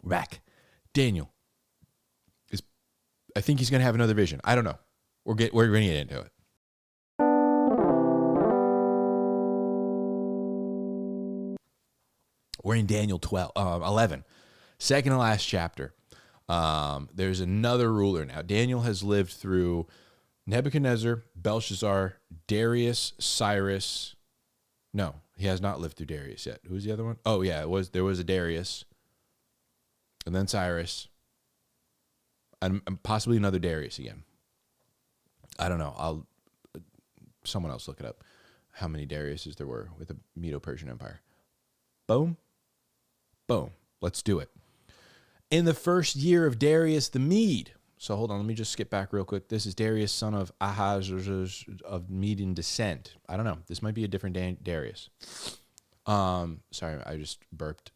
We're back. Daniel is, I think he's going to have another vision. I don't know. We're going to get into it. We're in Daniel 11, second to last chapter. There's another ruler now. Daniel has lived through Nebuchadnezzar, Belshazzar, Darius, Cyrus. No, he has not lived through Darius yet. Who's the other one? Oh, yeah, there was a Darius, and then Cyrus, and possibly another Darius again. I don't know. Someone else look it up. How many Dariuses there were with the Medo-Persian Empire. Boom. Boom. Let's do it. In the first year of Darius the Mede. So hold on, let me just skip back real quick. This is Darius, son of Ahasuerus of Median descent. I don't know. This might be a different Darius. Sorry, I just burped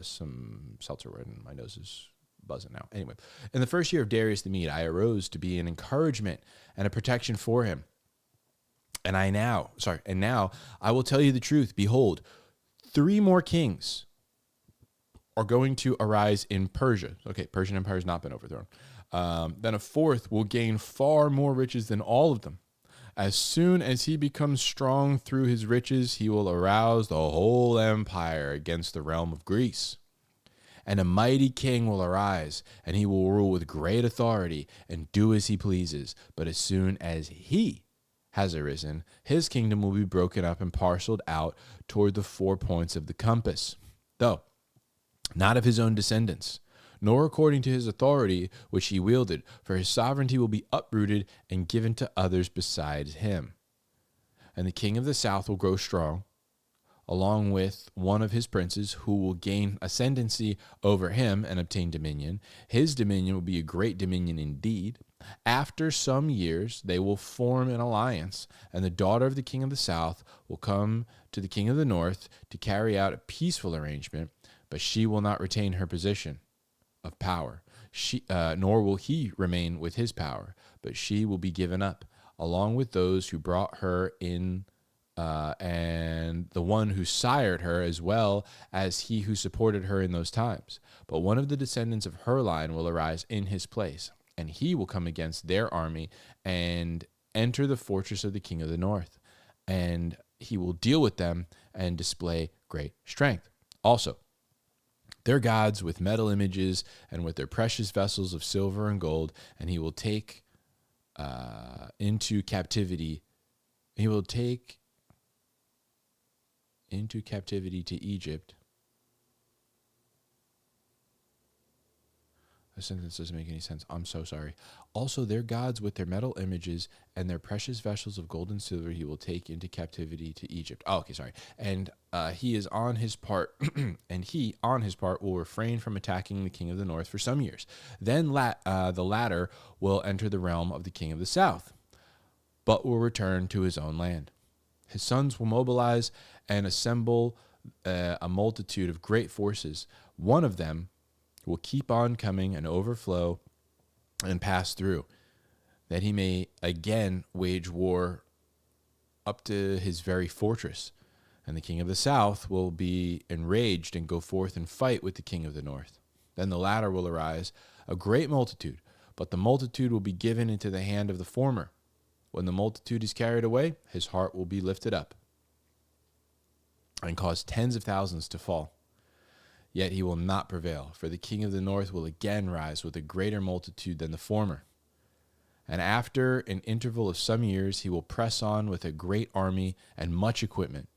some seltzer and my nose is buzzing now. Anyway, in the first year of Darius the Mede, I arose to be an encouragement and a protection for him. And now I will tell you the truth. Behold, 3 more kings are going to arise in Persia. Okay, Persian Empire has not been overthrown. Then a 4th will gain far more riches than all of them. As soon as he becomes strong through his riches, he will arouse the whole empire against the realm of Greece. And a mighty king will arise, and he will rule with great authority and do as he pleases. But as soon as he has arisen, his kingdom will be broken up and parceled out toward the 4 points of the compass. Though not of his own descendants, nor according to his authority which he wielded, for his sovereignty will be uprooted and given to others besides him. And the king of the south will grow strong, along with one of his princes, who will gain ascendancy over him and obtain dominion. His dominion will be a great dominion indeed. After some years, they will form an alliance, and the daughter of the king of the south will come to the king of the north to carry out a peaceful arrangement, but she will not retain her position of power, nor will he remain with his power, but she will be given up, along with those who brought her in, and the one who sired her, as well as he who supported her in those times. But one of the descendants of her line will arise in his place, and he will come against their army and enter the fortress of the king of the north, and he will deal with them and display great strength. Also, their gods with metal images and with their precious vessels of silver and gold, and he will take into captivity. He will take into captivity to Egypt. The sentence doesn't make any sense. I'm so sorry. Also, their gods with their metal images and their precious vessels of gold and silver he will take into captivity to Egypt. Oh, okay, sorry. And he is on his part, and he on his part will refrain from attacking the king of the north for some years. Then the latter will enter the realm of the king of the south, but will return to his own land. His sons will mobilize and assemble a multitude of great forces. One of them will keep on coming and overflow and pass through, that he may again wage war up to his very fortress. And the king of the south will be enraged and go forth and fight with the king of the north. Then the latter will arise, a great multitude, but the multitude will be given into the hand of the former. When the multitude is carried away, his heart will be lifted up and cause tens of thousands to fall. Yet he will not prevail, for the king of the north will again rise with a greater multitude than the former. And after an interval of some years, he will press on with a great army and much equipment.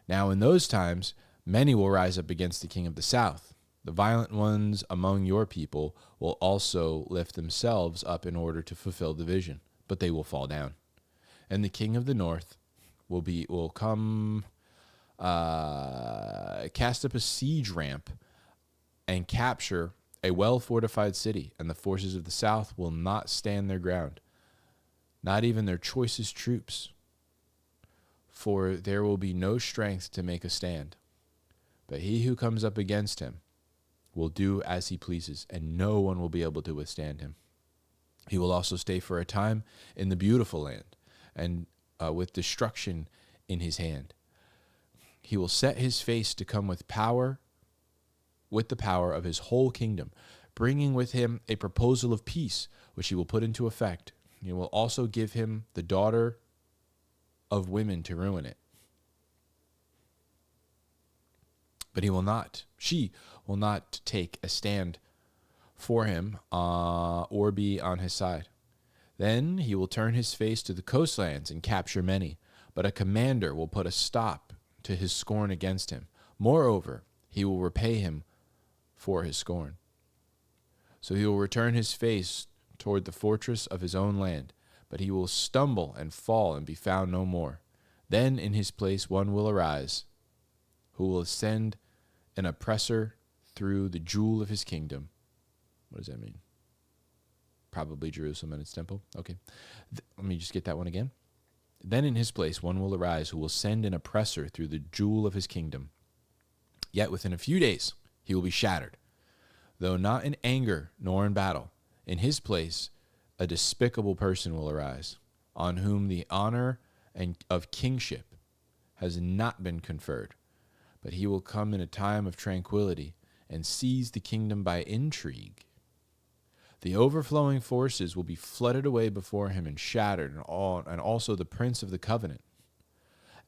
Now in those times, many will rise up against the king of the south. The violent ones among your people will also lift themselves up in order to fulfill the vision, but they will fall down. And the king of the north will come, cast up a siege ramp and capture a well-fortified city, and the forces of the south will not stand their ground, not even their choicest troops, for there will be no strength to make a stand. But he who comes up against him will do as he pleases, and no one will be able to withstand him. He will also stay for a time in the beautiful land, and with destruction in his hand. He will set his face to come with power with the power of his whole kingdom, bringing with him a proposal of peace, which he will put into effect. He will also give him the daughter of women to ruin it. But she will not take a stand for him or be on his side. Then he will turn his face to the coastlands and capture many, but a commander will put a stop to his scorn against him. Moreover, he will repay him for his scorn. So he will return his face toward the fortress of his own land, but he will stumble and fall and be found no more. Then in his place one will arise, who will send an oppressor through the jewel of his kingdom. What does that mean? Probably Jerusalem and its temple. Okay. Let me just get that one again. Then in his place one will arise who will send an oppressor through the jewel of his kingdom. Yet within a few days he will be shattered, though not in anger nor in battle. In his place a despicable person will arise, on whom the honor and of kingship has not been conferred. But he will come in a time of tranquility and seize the kingdom by intrigue. The overflowing forces will be flooded away before him and shattered, and also the prince of the covenant.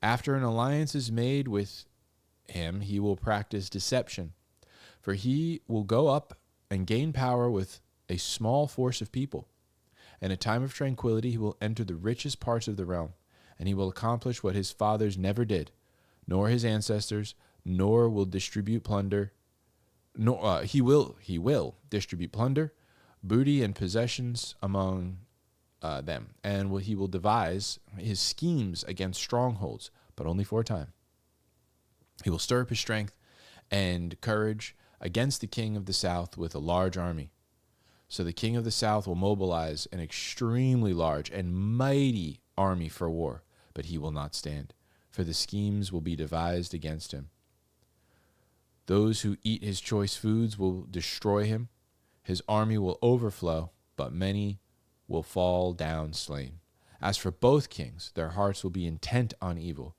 After an alliance is made with him, he will practice deception, for he will go up and gain power with a small force of people. In a time of tranquility, he will enter the richest parts of the realm, and he will accomplish what his fathers never did, nor his ancestors, nor will distribute plunder. He will distribute plunder, booty, and possessions among them, and he will devise his schemes against strongholds, but only for a time. He will stir up his strength and courage against the king of the south with a large army. So the king of the south will mobilize an extremely large and mighty army for war, but he will not stand, for the schemes will be devised against him. Those who eat his choice foods will destroy him. His army will overflow, but many will fall down slain. As for both kings, their hearts will be intent on evil,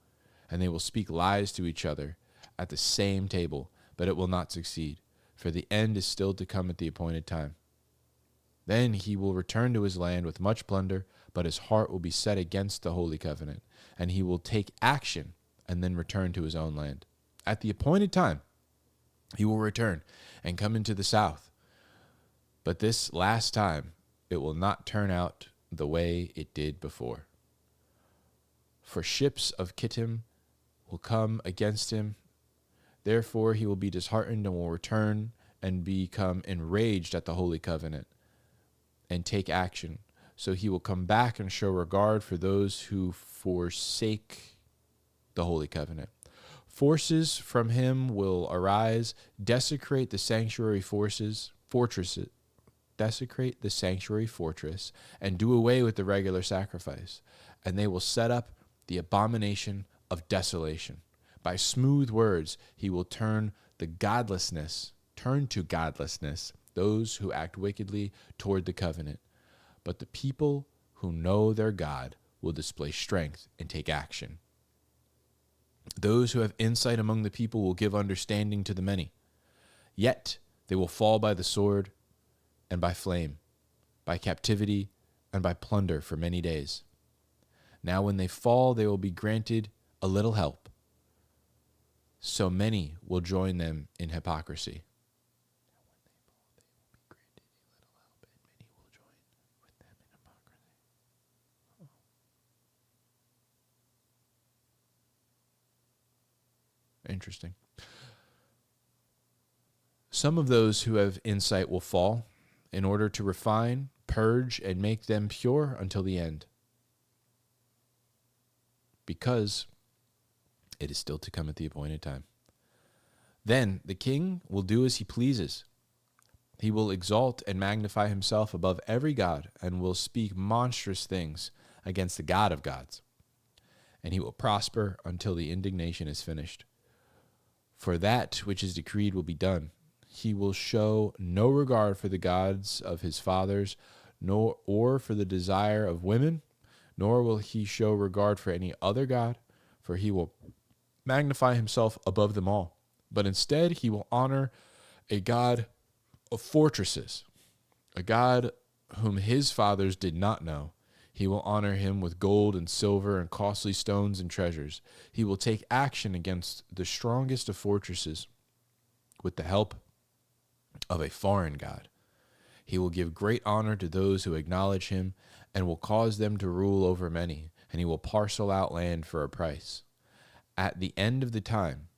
and they will speak lies to each other at the same table, but it will not succeed, for the end is still to come at the appointed time. Then he will return to his land with much plunder, but his heart will be set against the holy covenant, and he will take action and then return to his own land. At the appointed time, he will return and come into the south. But this last time, it will not turn out the way it did before. For ships of Kittim will come against him. Therefore he will be disheartened and will return and become enraged at the holy covenant and take action. So he will come back and show regard for those who forsake the holy covenant. Forces from him will arise, desecrate the sanctuary fortress, and do away with the regular sacrifice. And they will set up the abomination of desolation. By smooth words he will turn to godlessness those who act wickedly toward the covenant. But the people who know their God will display strength and take action. Those who have insight among the people will give understanding to the many. Yet they will fall by the sword and by flame, by captivity and by plunder for many days. Now when they fall, they will be granted a little help. So many will join them in hypocrisy. Interesting. Some of those who have insight will fall in order to refine, purge, and make them pure until the end, because it is still to come at the appointed time. Then the king will do as he pleases. He will exalt and magnify himself above every god and will speak monstrous things against the God of gods. And he will prosper until the indignation is finished. For that which is decreed will be done. He will show no regard for the gods of his fathers, or for the desire of women, nor will he show regard for any other god, for he will magnify himself above them all. But instead he will honor a God of fortresses, a God whom his fathers did not know. He will honor him with gold and silver and costly stones and treasures. He will take action against the strongest of fortresses with the help of a foreign god. He will give great honor to those who acknowledge him and will cause them to rule over many, and he will parcel out land for a price. At the end time,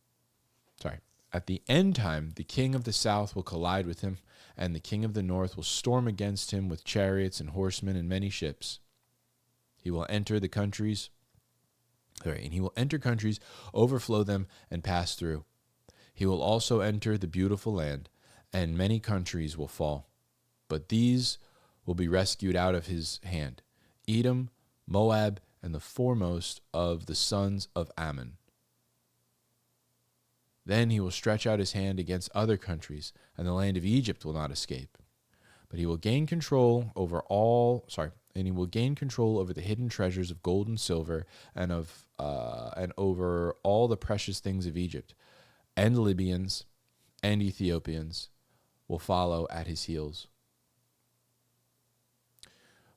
the king of the south will collide with him, and the king of the north will storm against him with chariots and horsemen and many ships. He will enter countries, overflow them, and pass through. He will also enter the beautiful land, and many countries will fall. But these will be rescued out of his hand: Edom, Moab, and the foremost of the sons of Ammon. Then he will stretch out his hand against other countries, and the land of Egypt will not escape. But he will gain control over the hidden treasures of gold and silver, and over all the precious things of Egypt. And Libyans and Ethiopians will follow at his heels.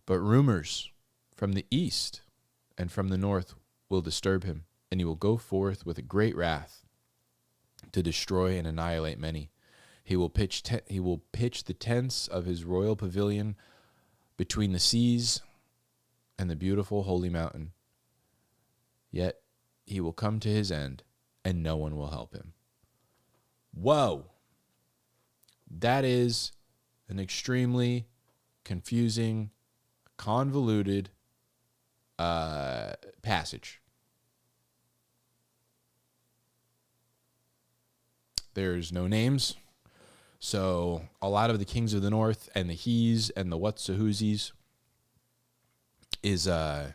But rumors from the east and from the north will disturb him, and he will go forth with a great wrath to destroy and annihilate many. He will pitch the tents of his royal pavilion between the seas and the beautiful holy mountain. Yet he will come to his end, and no one will help him. Whoa! That is an extremely confusing, convoluted passage. There's no names. So a lot of the kings of the north and the he's and the what's the who'sies is a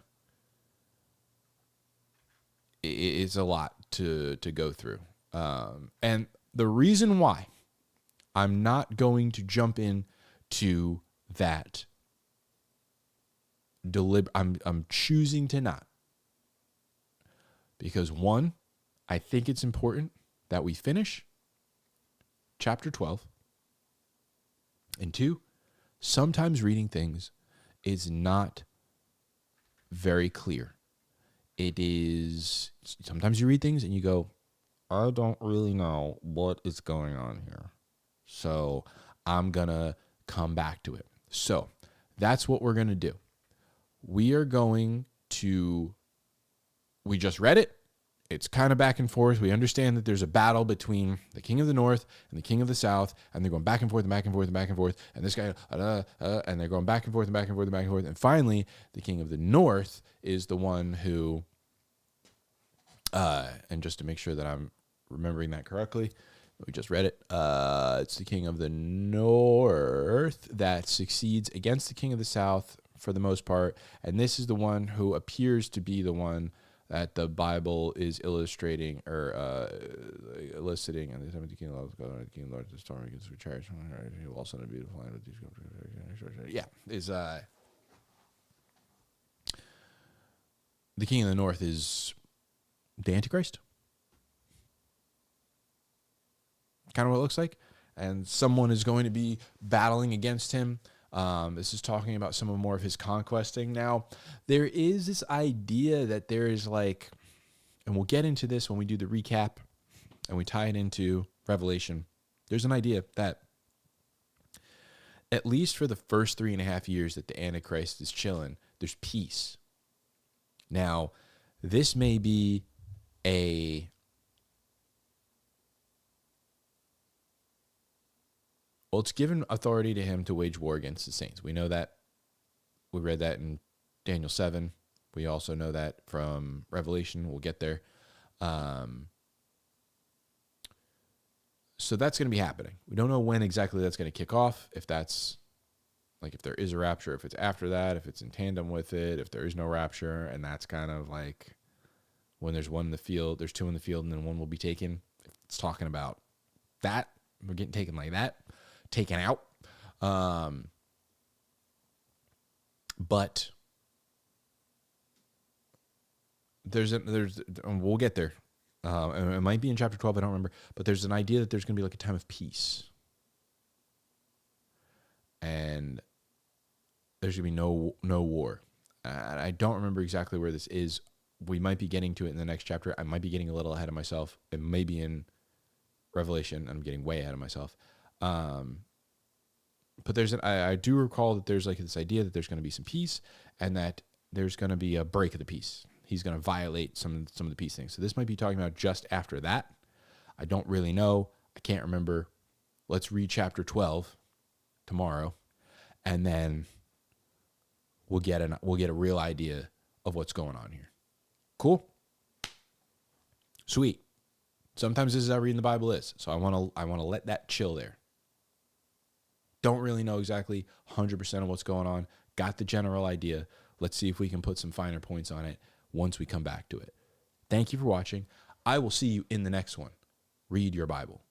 lot to go through. And the reason why I'm not going to jump in to that I'm choosing to not. Because one, I think it's important that we finish chapter 12. And two, sometimes reading things is not very clear. It is, sometimes you read things and you go, I don't really know what is going on here. So I'm going to come back to it. So that's what we're going to do. We just read it. It's kind of back and forth. We understand that there's a battle between the king of the north and the king of the south, and they're going back and forth and back and forth and back and forth. And this guy, and they're going back and forth and back and forth and back and forth. And finally, the king of the north is the one who, and just to make sure that I'm remembering that correctly, we just read it. It's the king of the north that succeeds against the king of the south for the most part. And this is the one who appears to be the one that the Bible is illustrating or eliciting. And the 17th king of the king of the Lord, the storm against the chariots. He will also in a beautiful land with these. Yeah, is the king of the north is the Antichrist. Kind of what it looks like. And someone is going to be battling against him. This is talking about some more of his conquesting. Now, there is this idea that there is like, and we'll get into this when we do the recap and we tie it into Revelation. There's an idea that at least for the first 3.5 years that the Antichrist is chilling, there's peace. Now, this may be it's given authority to him to wage war against the saints. We know that. We read that in Daniel 7. We also know that from Revelation. We'll get there. So that's going to be happening. We don't know when exactly that's going to kick off, if that's, like, if there is a rapture, if it's after that, if it's in tandem with it, if there is no rapture, and that's kind of like when there's one in the field, there's two in the field, and then one will be taken. It's talking about that. We're getting taken like that. Taken out. But we'll get there. It might be in chapter 12, I don't remember, but there's an idea that there's going to be like a time of peace. and there's going to be no war. And I don't remember exactly where this is. We might be getting to it in the next chapter. I might be getting a little ahead of myself. It may be in Revelation. I'm getting way ahead of myself. But I do recall that there's like this idea that there's going to be some peace and that there's going to be a break of the peace. He's going to violate some of the peace things. So this might be talking about just after that. I don't really know. I can't remember. Let's read chapter 12 tomorrow, and then we'll get a real idea of what's going on here. Cool. Sweet. Sometimes this is how reading the Bible is. So I want to let that chill there. Don't really know exactly 100% of what's going on. Got the general idea. Let's see if we can put some finer points on it once we come back to it. Thank you for watching. I will see you in the next one. Read your Bible.